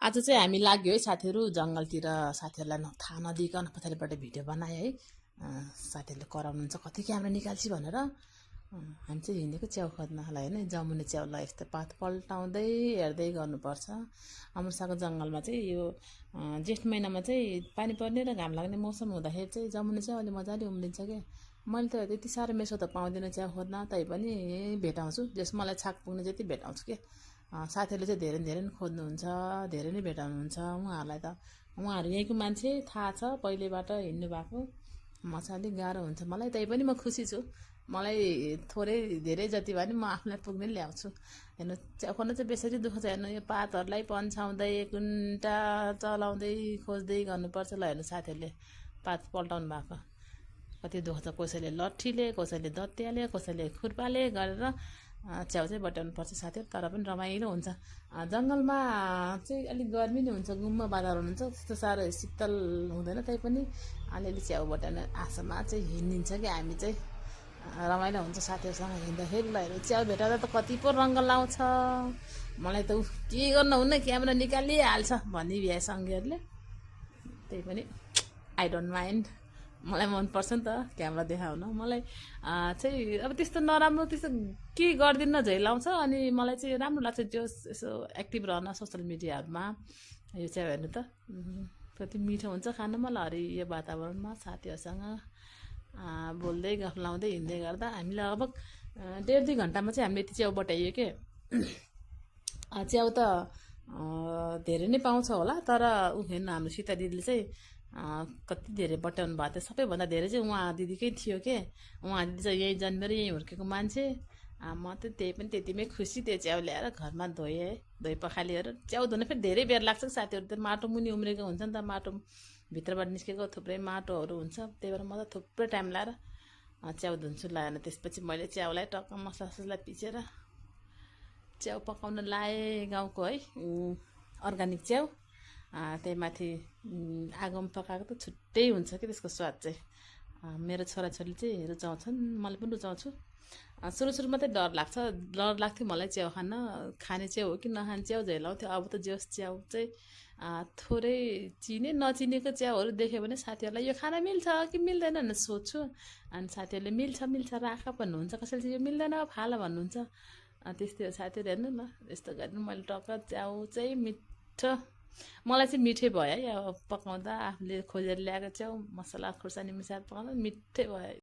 आज चाहिँ हामी लाग्यो है साथीहरू जङ्गलतिर साथीहरूलाई थाहा नदिइकन पछाडिबाट भिडियो बनाएँ है साथीहरूले कराउनुहुन्छ कति क्यामेरा निकाल्छु भनेर हामी चाहिँ हिँडेको च्याउ खोज्नलाई होइन जमुने च्याउलाई यस्तो पात पल्टाउँदै हेर्दै गर्नुपर्छ अमृतसरको जङ्गलमा चाहिँ यो जेठ महिनामा चाहिँ पानी पर्ने र घाम लाग्ने मौसम हुँदाखेरि चाहिँ जमुने च्याउ अलि मजाले उम्लिन्छ क्या मैले त त्यति साह्रो मेसो त पाउँदिनँ च्याउ खोज्न तैपनि भेटाउँछु जस मलाई छाक पुग्ने जति भेटाउँछु के साथीहरूले चाहिँ धेरै धेरै खोज्नुहुन्छ धेरै नै भेटाउनुहुन्छ उहाँहरूलाई त उहाँहरू यहीँको मान्छे थाहा छ पहिलेबाट हिँड्नु भएको म चाहिँ अलिक गाह्रो हुन्छ मलाई तैपनि म खुसी छु मलाई थोरै धेरै जति भए पनि म आफूलाई पुग्ने ल्याउँछु हेर्नु च्याउ खोज्न चाहिँ बेसरी दुःख छ हेर्नु यो पातहरूलाई पन्छाउँदै कुन्टा चलाउँदै खोज्दै गर्नुपर्छ ल हेर्नु साथीहरूले पात पल्टाउनु भएको कति दुःख छ कसैले लट्ठीले कसैले दत्याले कसैले खुर्पाले गरेर च्याउ चाहिँ बटाउनु पर्छ साथीहरू तर पनि रमाइलो हुन्छ जङ्गलमा चाहिँ अलिक गर्मी नै हुन्छ गुम्म वातावरण हुन्छ त्यस्तो साह्रो शीतल हुँदैन तैपनि अलिअलि च्याउ बटाउने आशामा चाहिँ हिँडिन्छ कि हामी चाहिँ रमाइलो हुन्छ साथीहरूसँग हिँड्दाखेरि ल हेर्नु च्याउ भेटाउँदा त कति पो रङ्ग लाउँछ मलाई त के गर्न हुन्न क्यामेरा निकालिहाल्छ भन्ने भ्या सङ्गीहरूले त्यही पनि आई डोन्ट माइन्ड मलाई मनपर्छ नि त क्यामेरा देखाउन मलाई चाहिँ अब त्यस्तो नराम्रो त्यस्तो के गर्दिनँ झैलाउँछ अनि मलाई चाहिँ राम्रो लाग्छ त्यो यसो एक्टिभ रहन सोसियल मिडियाहरूमा यो चाहिँ हेर्नु त कति मिठो हुन्छ खानुमा ल हरियो वातावरणमा साथीहरूसँग बोल्दै गफ लाउँदै हिँड्दै गर्दा हामीलाई अब 1.5-2 घन्टामा चाहिँ हामीले यति च्याउ बटाइयो के च्याउ त धेरै नै पाउँछ होला तर ऊ हेर्नु हाम्रो सीता दिदीले चाहिँ कति धेरै बटाउनु भएको थियो सबैभन्दा धेरै चाहिँ उहाँ दिदीकै थियो के उहाँ दिदी चाहिँ यहीँ जन्मेर यहीँ हुर्केको मान्छे म त त्यही पनि त्यतिमै खुसी त्यो च्याउ ल्याएर घरमा धोएँ धोइ पखालीहरू च्याउ धुन फेरि धेरै बेर लाग्छ साथीहरू त माटो मुनि उम्रेको हुन्छ नि त माटो भित्रबाट निस्केको थुप्रै माटोहरू हुन्छ त्यही भएर म त थुप्रै टाइम लाएर च्याउ धुन्छु लाएन त्यसपछि मैले च्याउलाई टक्क मसला पिसेर च्याउ पकाउन लाएँ गाउँको है अर्ग्यानिक च्याउ त्यही माथि आगोमा पकाएको त छुट्टै हुन्छ कि त्यसको स्वाद चाहिँ मेरो छोराछोरीले चाहिँ रुचाउँछन् मैले पनि रुचाउँछु सुरुमा चाहिँ डर लाग्थ्यो मलाई च्याउ खाने च्याउ हो कि नखाने च्याउ झैलाउँथ्यो अब त जस च्याउ चाहिँ थोरै नचिनेको च्याउहरू देख्यो भने साथीहरूलाई यो खाना मिल्छ कि मिल्दैन भनेर सोध्छु अनि साथीहरूले मिल्छ राख भन्नुहुन्छ कसैले चाहिँ यो मिल्दैन फाल भन्नुहुन्छ त्यस्तै हो साथीहरू हेर्नु न यस्तो गरेर मैले टक्क च्याउ चाहिँ मिठो मलाई चाहिँ मिठै भयो है अब पकाउँदा आफूले खोजेर ल्याएको च्याउ मसला खुर्सानी मिसाएर पकाउँदा मिठै भयो